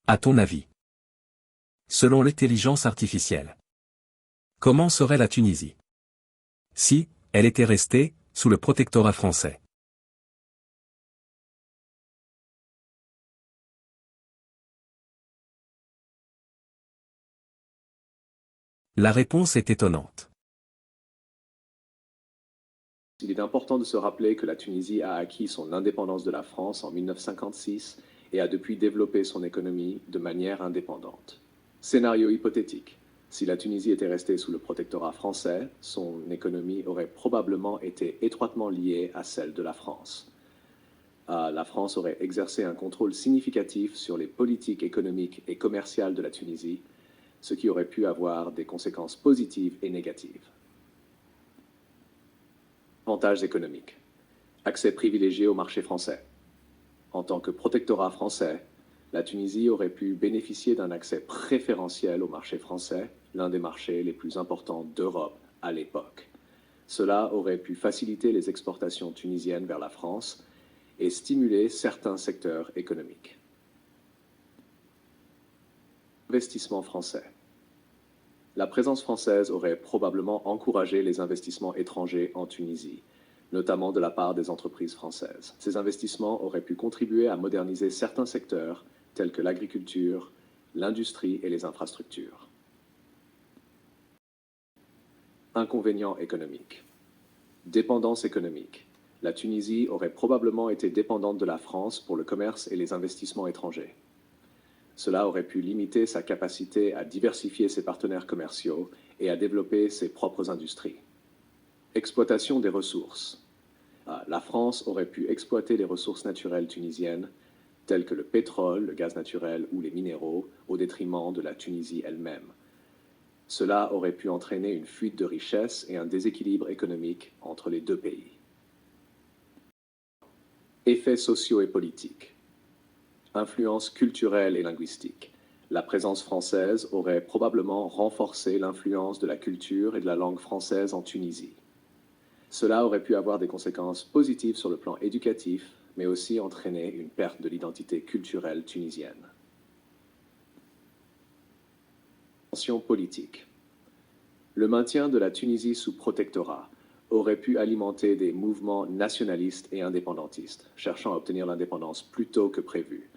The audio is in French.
À ton avis? Selon l'intelligence artificielle. Comment serait la Tunisie si elle était restée sous le protectorat français? La réponse est étonnante. Il est important de se rappeler que la Tunisie a acquis son indépendance de la France en 1956 et a depuis développé son économie de manière indépendante. Scénario hypothétique. Si la Tunisie était restée sous le protectorat français, son économie aurait probablement été étroitement liée à celle de la France. La France aurait exercé un contrôle significatif sur les politiques économiques et commerciales de la Tunisie, ce qui aurait pu avoir des conséquences positives et négatives. Avantages économiques. Accès privilégié au marché français. En tant que protectorat français, la Tunisie aurait pu bénéficier d'un accès préférentiel au marché français, l'un des marchés les plus importants d'Europe à l'époque. Cela aurait pu faciliter les exportations tunisiennes vers la France et stimuler certains secteurs économiques. Investissement français. La présence française aurait probablement encouragé les investissements étrangers en Tunisie, notamment de la part des entreprises françaises. Ces investissements auraient pu contribuer à moderniser certains secteurs, tels que l'agriculture, l'industrie et les infrastructures. Inconvénients économiques. Dépendance économique. La Tunisie aurait probablement été dépendante de la France pour le commerce et les investissements étrangers. Cela aurait pu limiter sa capacité à diversifier ses partenaires commerciaux et à développer ses propres industries. Exploitation des ressources. La France aurait pu exploiter les ressources naturelles tunisiennes, telles que le pétrole, le gaz naturel ou les minéraux, au détriment de la Tunisie elle-même. Cela aurait pu entraîner une fuite de richesses et un déséquilibre économique entre les deux pays. Effets sociaux et politiques. Influence culturelle et linguistique. La présence française aurait probablement renforcé l'influence de la culture et de la langue française en Tunisie. Cela aurait pu avoir des conséquences positives sur le plan éducatif, mais aussi entraîner une perte de l'identité culturelle tunisienne. Tension politique. Le maintien de la Tunisie sous protectorat aurait pu alimenter des mouvements nationalistes et indépendantistes, cherchant à obtenir l'indépendance plus tôt que prévu.